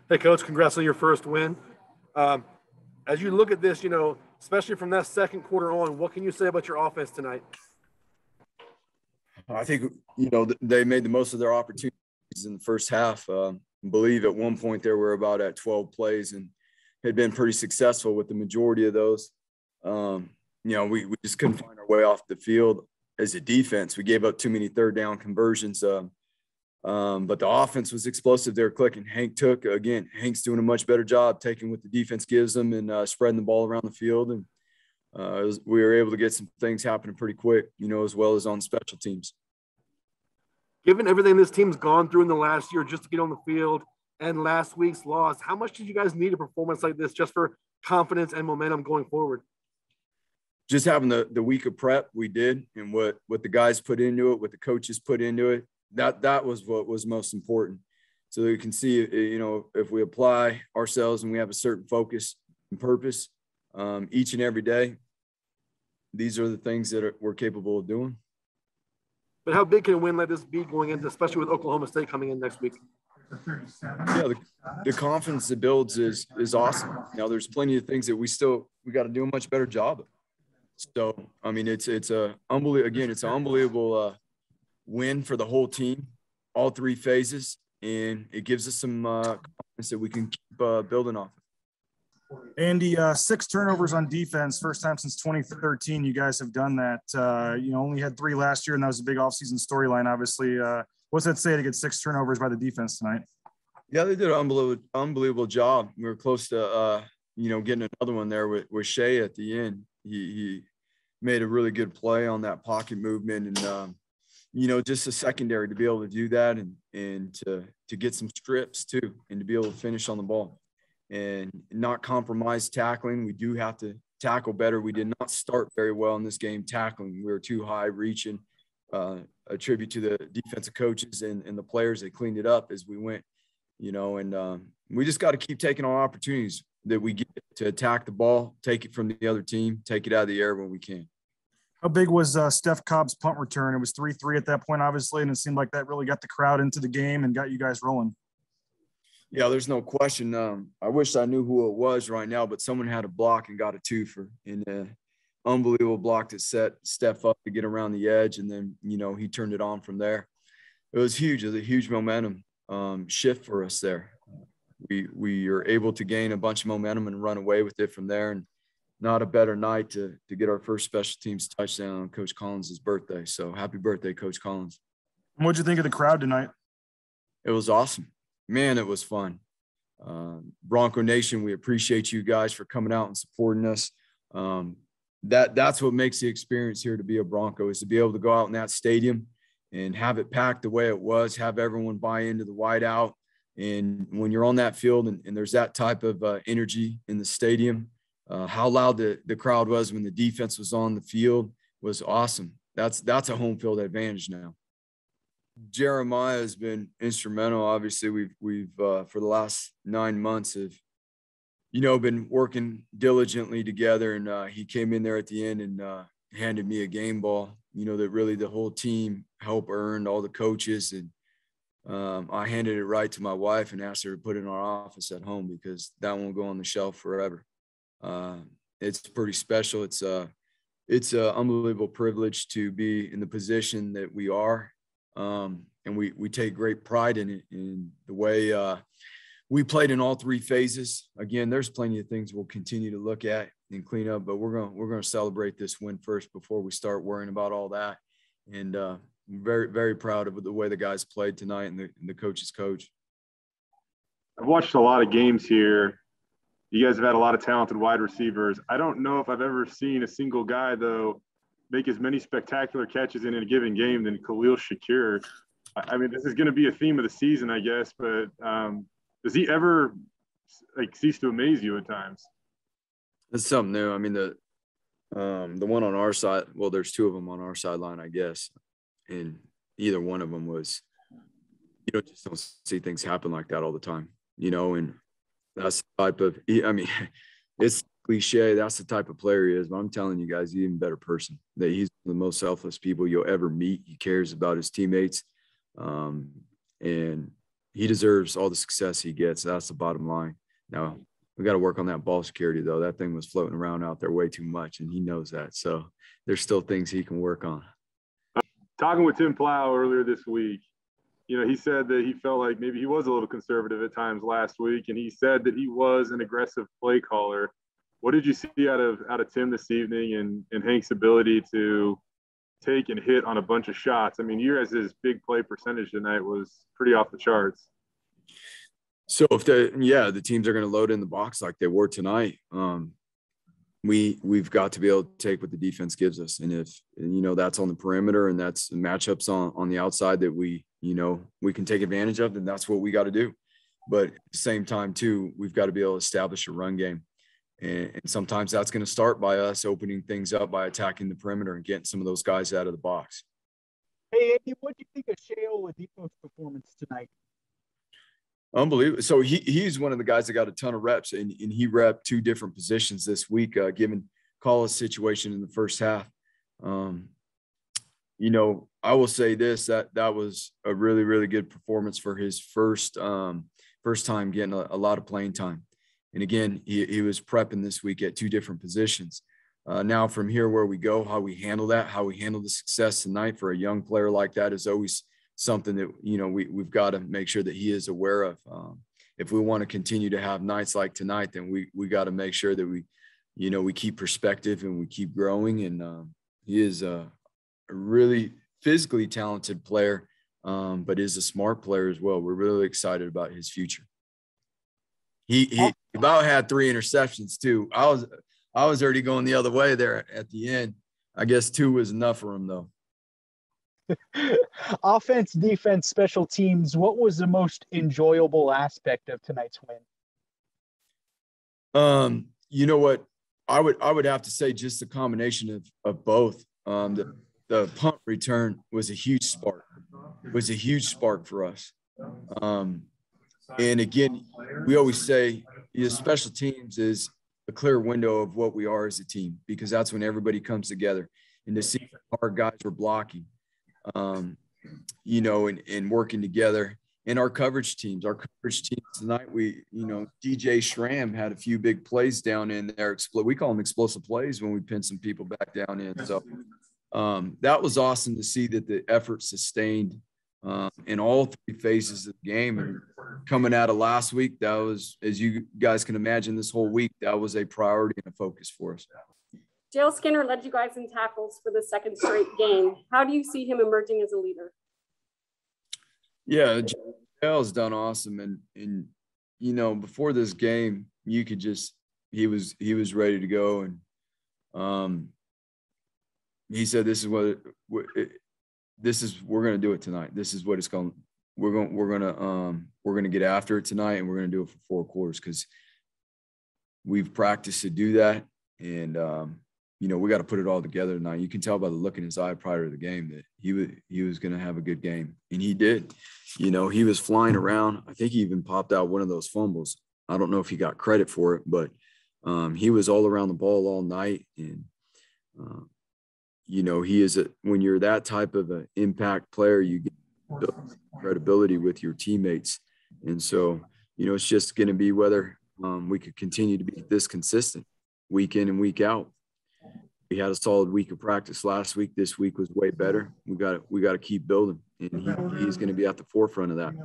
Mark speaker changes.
Speaker 1: Hey, Coach, congrats on your first win. Um, as you look at this, especially from that second quarter on, what can you say about your offense tonight?
Speaker 2: I think, they made the most of their opportunities in the first half. I believe at one point there were about at 12 plays and had been pretty successful with the majority of those. We just couldn't find our way off the field as a defense. We gave up too many third down conversions. But the offense was explosive. They were clicking. Hank's doing a much better job taking what the defense gives them and spreading the ball around the field. And we were able to get some things happening pretty quick, as well as on special teams.
Speaker 1: Given everything this team's gone through in the last year just to get on the field and last week's loss, how much did you guys need a performance like this just for confidence and momentum going forward?
Speaker 2: Just having the week of prep we did and what the guys put into it, what the coaches put into it, that was what was most important. So you can see, if we apply ourselves and we have a certain focus and purpose each and every day, these are the things that we're capable of doing.
Speaker 1: But how big can a win like this be going into, especially with Oklahoma State coming in next week?
Speaker 2: Yeah, the confidence it builds is awesome. Now, there's plenty of things that we got to do a much better job of. So, I mean, it's an unbelievable win for the whole team, all three phases, and it gives us some confidence that we can keep building off of.
Speaker 3: Andy, 6 turnovers on defense, first time since 2013 you guys have done that. Only had 3 last year, and that was a big offseason storyline, obviously. What's that say to get 6 turnovers by the defense tonight?
Speaker 2: Yeah, they did an unbelievable job. We were close to, getting another one there with Shea at the end. He made a really good play on that pocket movement and, just a secondary to be able to do that and to get some strips too and to be able to finish on the ball. And not compromise tackling. We do have to tackle better. We did not start very well in this game tackling. We were too high reaching. A tribute to the defensive coaches and the players. They cleaned it up as we went, and we just got to keep taking our opportunities that we get to attack the ball, take it from the other team, take it out of the air when we can.
Speaker 3: How big was Steph Cobb's punt return? It was 3-3 at that point, obviously, and it seemed like that really got the crowd into the game and got you guys rolling.
Speaker 2: Yeah, there's no question. I wish I knew who it was right now, but someone had a block and got a twofer in an unbelievable block that set Steph up to get around the edge, and then, he turned it on from there. It was huge. It was a huge momentum shift for us there. We are able to gain a bunch of momentum and run away with it from there, and not a better night to get our first special teams touchdown on Coach Collins' birthday. So happy birthday, Coach Collins.
Speaker 3: What'd you think of the crowd tonight?
Speaker 2: It was awesome. Man, it was fun. Bronco Nation, we appreciate you guys for coming out and supporting us. That's what makes the experience here to be a Bronco, is to be able to go out in that stadium and have it packed the way it was, have everyone buy into the whiteout. And when you're on that field and there's that type of energy in the stadium, how loud the crowd was when the defense was on the field was awesome. That's a home field advantage now. Jeremiah has been instrumental. Obviously, we've for the last 9 months have, been working diligently together, and he came in there at the end and handed me a game ball, that really the whole team helped earn, all the coaches. And I handed it right to my wife and asked her to put it in our office at home because that won't go on the shelf forever. It's pretty special. It's an unbelievable privilege to be in the position that we are. And we take great pride in it, in the way we played in all 3 phases. Again, there's plenty of things we'll continue to look at and clean up, but we're going to celebrate this win first before we start worrying about all that. And very, very proud of the way the guys played tonight and the coach's coach.
Speaker 4: I've watched a lot of games here. You guys have had a lot of talented wide receivers. I don't know if I've ever seen a single guy, though, make as many spectacular catches in a given game than Khalil Shakir. I mean, this is going to be a theme of the season, I guess, but does he ever cease to amaze you at times?
Speaker 2: It's something new. I mean, the one on our side, well, there's 2 of them on our sideline, I guess, and either one of them was, just don't see things happen like that all the time, and that's the type of, it's cliche, that's the type of player he is, but I'm telling you guys, he's an even better person. That he's the most selfless people you'll ever meet. He cares about his teammates, and he deserves all the success he gets. That's the bottom line. Now, we got to work on that ball security, though. That thing was floating around out there way too much, and he knows that. So there's still things he can work on.
Speaker 4: Talking with Tim Plow earlier this week, he said that he felt like maybe he was a little conservative at times last week, and he said that he was an aggressive play caller. What did you see out of Tim this evening and Hank's ability to take and hit on a bunch of shots? I mean, you guys' big play percentage tonight was pretty off the charts.
Speaker 2: So if the teams are going to load in the box like they were tonight, we've got to be able to take what the defense gives us. And if, that's on the perimeter and that's matchups on the outside that we can take advantage of, then that's what we got to do. But at the same time too, we've got to be able to establish a run game. And sometimes that's going to start by us opening things up by attacking the perimeter and getting some of those guys out of the box.
Speaker 5: Hey, Andy, what do you think of Shea Oladipo's performance tonight?
Speaker 2: Unbelievable. So he's one of the guys that got a ton of reps, and he repped 2 different positions this week, given Collins' situation in the first half. I will say this, that was a really, really good performance for his first time getting a lot of playing time. And again, he was prepping this week at 2 different positions. Now from here, where we go, how we handle that, how we handle the success tonight for a young player like that is always something that, we've got to make sure that he is aware of. If we want to continue to have nights like tonight, then we got to make sure that we keep perspective and we keep growing. And he is a really physically talented player, but is a smart player as well. We're really excited about his future. He about had 3 interceptions too. I was already going the other way there at the end. I guess 2 was enough for him though.
Speaker 5: Offense, defense, special teams. What was the most enjoyable aspect of tonight's win?
Speaker 2: You know what? I would have to say just the combination of both. The punt return was a huge spark. It was a huge spark for us. And again, we always say special teams is a clear window of what we are as a team, because that's when everybody comes together. And to see our guys were blocking, and working together. And our coverage teams tonight, DJ Schramm had a few big plays down in there. We call them explosive plays when we pin some people back down in. So that was awesome to see that the effort sustained in all 3 phases of the game. And coming out of last week, that was, as you guys can imagine, this whole week, that was a priority and a focus for us.
Speaker 6: Jale Skinner led you guys in tackles for the 2nd straight game. How do you see him emerging as a leader?
Speaker 2: Yeah, Jale's done awesome. And before this game, you could just he was ready to go. And he said, we're going to do it tonight. This is what it's going. We're going to get after it tonight, and we're going to do it for 4 quarters, because we've practiced to do that. And we got to put it all together tonight. You can tell by the look in his eye prior to the game that he was going to have a good game, and he did. He was flying around. I think he even popped out one of those fumbles. I don't know if he got credit for it, but he was all around the ball all night. And he is when you're that type of an impact player, you get credibility with your teammates. And so it's just going to be whether we could continue to be this consistent week in and week out. We had a solid week of practice last week. This week was way better. We got to keep building, and he's going to be at the forefront of that.